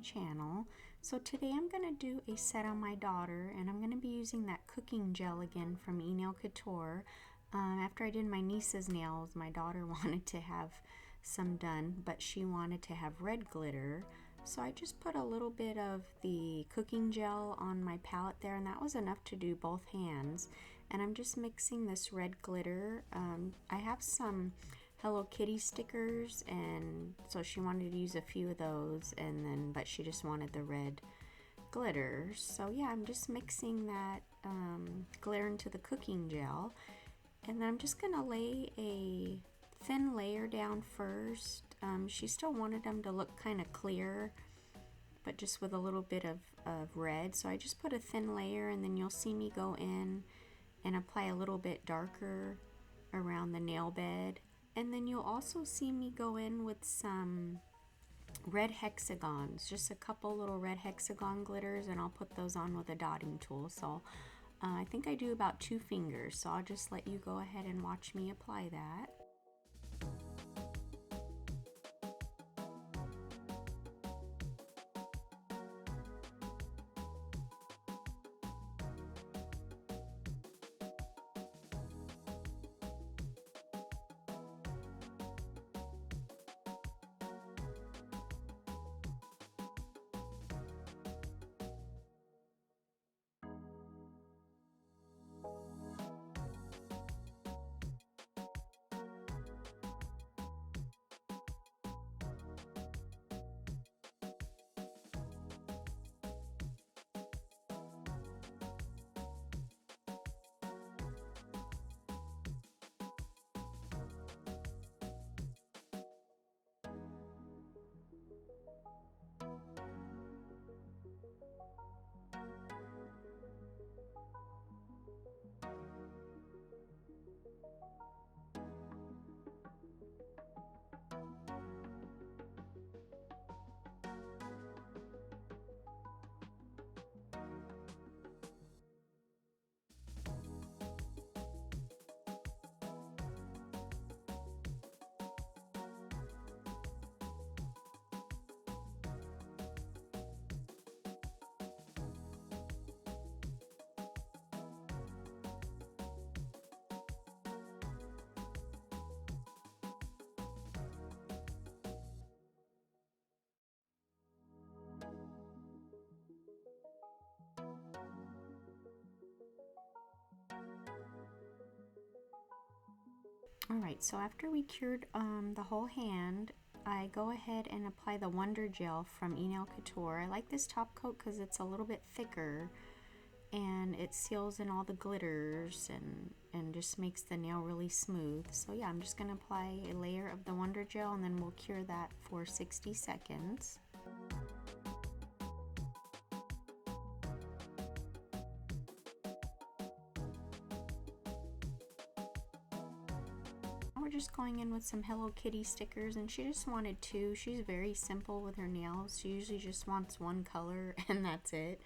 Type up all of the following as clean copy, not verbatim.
channel. So today I'm going to do a set on my daughter, and I'm going to be using that cooking gel again from Enail Couture. After I did my niece's nails, my daughter wanted to have some done, but she wanted to have red glitter. So I just put a little bit of the cooking gel on my palette there, and that was enough to do both hands. And I'm just mixing this red glitter. I have some Hello Kitty stickers, and so she wanted to use a few of those, but she just wanted the red glitter. So yeah, I'm just mixing that glitter into the cooking gel, and then I'm just gonna lay a thin layer down first. She still wanted them to look kind of clear, but just with a little bit of red. So I just put a thin layer, and then you'll see me go in and apply a little bit darker around the nail bed. And then you'll also see me go in with some red hexagons, just a couple little red hexagon glitters, and I'll put those on with a dotting tool. So I think I do about 2 fingers, so I'll just let you go ahead and watch me apply that. Alright, so after we cured the whole hand, I go ahead and apply the Wonder Gel from Enail Couture. I like this top coat because it's a little bit thicker and it seals in all the glitters and just makes the nail really smooth. So yeah, I'm just going to apply a layer of the Wonder Gel, and then we'll cure that for 60 seconds. We're just going in with some Hello Kitty stickers, and she just wanted 2. She's very simple with her nails. She usually just wants one color and that's it.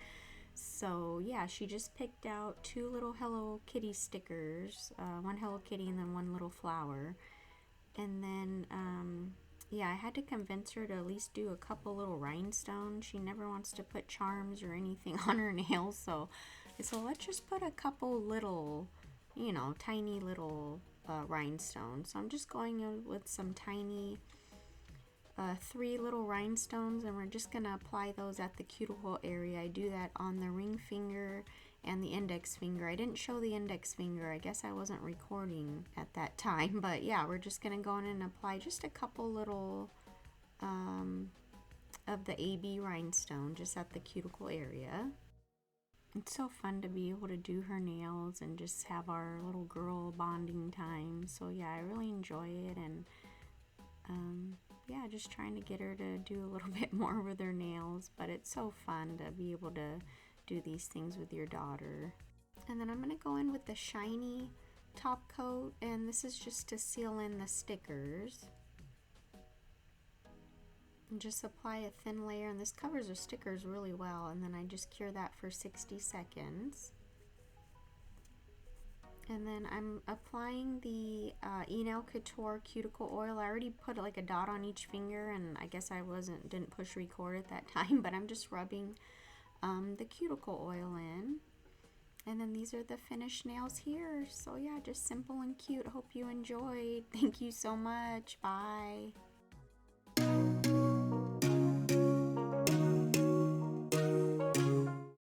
So yeah, she just picked out 2 little Hello Kitty stickers, one Hello Kitty and then one little flower. And then yeah, I had to convince her to at least do a couple little rhinestones. She never wants to put charms or anything on her nails, so let's just put a couple little, you know, tiny little rhinestones. So I'm just going in with some tiny 3 little rhinestones, and we're just going to apply those at the cuticle area. I do that on the ring finger and the index finger. I didn't show the index finger. I guess I wasn't recording at that time, but yeah, we're just going to go in and apply just a couple little of the AB rhinestone just at the cuticle area. It's so fun to be able to do her nails and just have our little girl bonding time. So yeah, I really enjoy it, and yeah, just trying to get her to do a little bit more with her nails. But it's so fun to be able to do these things with your daughter. And then I'm going to go in with the shiny top coat, and this is just to seal in the stickers. And just apply a thin layer, and this covers the stickers really well, and then I just cure that for 60 seconds. And then I'm applying the Enail Couture cuticle oil. I already put like a dot on each finger, and I guess I didn't push record at that time, but I'm just rubbing the cuticle oil in. And then these are the finished nails here. So yeah, just simple and cute. Hope you enjoyed. Thank you so much. Bye.